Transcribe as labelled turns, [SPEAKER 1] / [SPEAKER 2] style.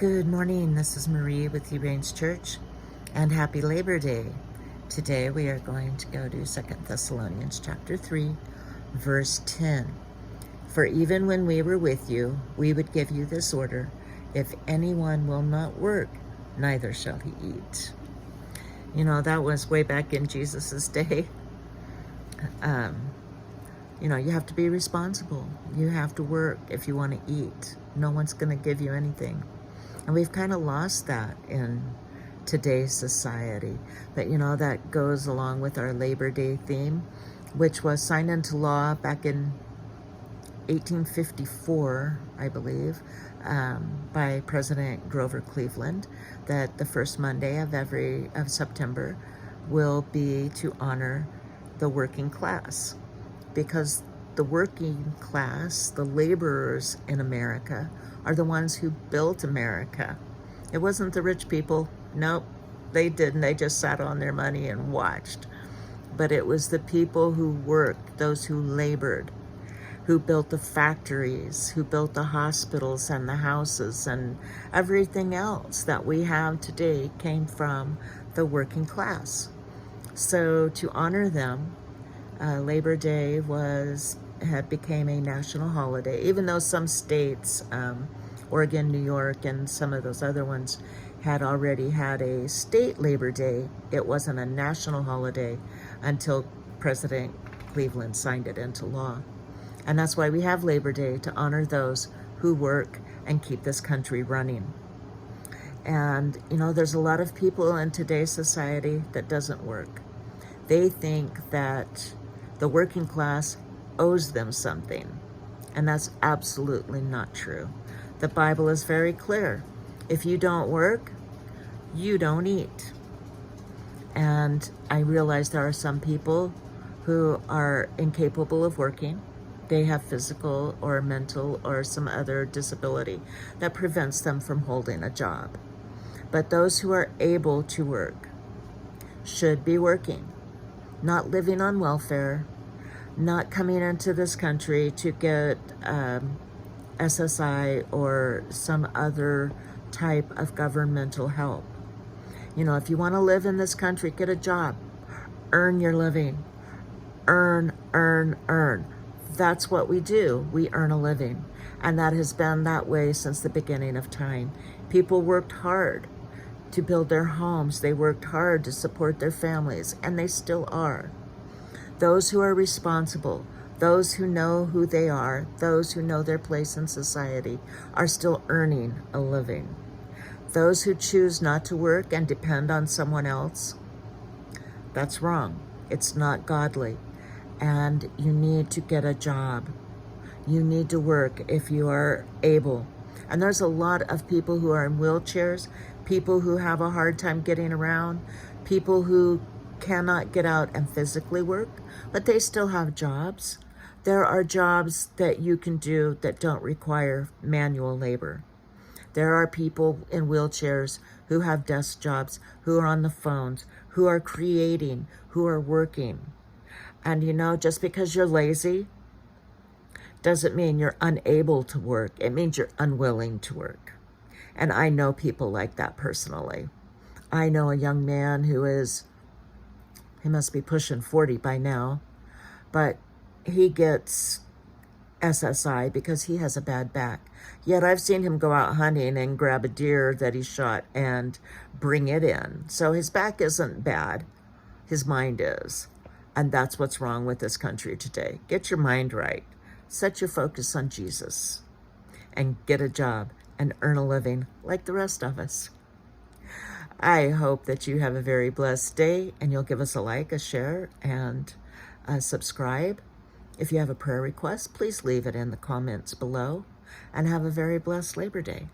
[SPEAKER 1] Good morning, this is Marie with He Reigns Church, and happy Labor Day. Today we are going to go to 2 Thessalonians chapter 3, verse 10. For even when we were with you, we would give you this order: if anyone will not work, neither shall he eat. You know, that was way back in Jesus's day. You have to be responsible. You have to work if you want to eat. No one's going to give you anything. And we've kind of lost that in today's society. But that goes along with our Labor Day theme, which was signed into law back in 1854, I believe, by President Grover Cleveland, that the first Monday of September will be to honor the working class. Because the working class, the laborers in America, are the ones who built America. It wasn't the rich people. Nope, they didn't. They just sat on their money and watched. But it was the people who worked, those who labored, who built the factories, who built the hospitals and the houses, and everything else that we have today came from the working class. So to honor them, Labor Day became a national holiday, even though some states, Oregon, New York, and some of those other ones had already had a state Labor Day. It wasn't a national holiday until President Cleveland signed it into law. And that's why we have Labor Day, to honor those who work and keep this country running. And, there's a lot of people in today's society that doesn't work. They think that the working class owes them something, and that's absolutely not true. The Bible is very clear. If you don't work, you don't eat. And I realize there are some people who are incapable of working. They have physical or mental or some other disability that prevents them from holding a job. But those who are able to work should be working, not living on welfare, not coming into this country to get SSI or some other type of governmental help. If you want to live in this country, get a job, earn your living, earn. That's what we do. We earn a living. And that has been that way since the beginning of time. People worked hard to build their homes. They worked hard to support their families, and they still are. Those who are responsible, those who know who they are, those who know their place in society, are still earning a living. Those who choose not to work and depend on someone else, that's wrong. It's not godly. And you need to get a job. You need to work if you are able. And there's a lot of people who are in wheelchairs, people who have a hard time getting around, people who cannot get out and physically work, but they still have jobs. There are jobs that you can do that don't require manual labor. There are people in wheelchairs who have desk jobs, who are on the phones, who are creating, who are working. And just because you're lazy doesn't mean you're unable to work. It means you're unwilling to work. And I know people like that personally. I know a young man he must be pushing 40 by now, but he gets SSI because he has a bad back. Yet I've seen him go out hunting and grab a deer that he shot and bring it in. So his back isn't bad. His mind is. And that's what's wrong with this country today. Get your mind right. Set your focus on Jesus and get a job and earn a living like the rest of us. I hope that you have a very blessed day, and you'll give us a like, a share, and a subscribe. If you have a prayer request, please leave it in the comments below, and have a very blessed Labor Day.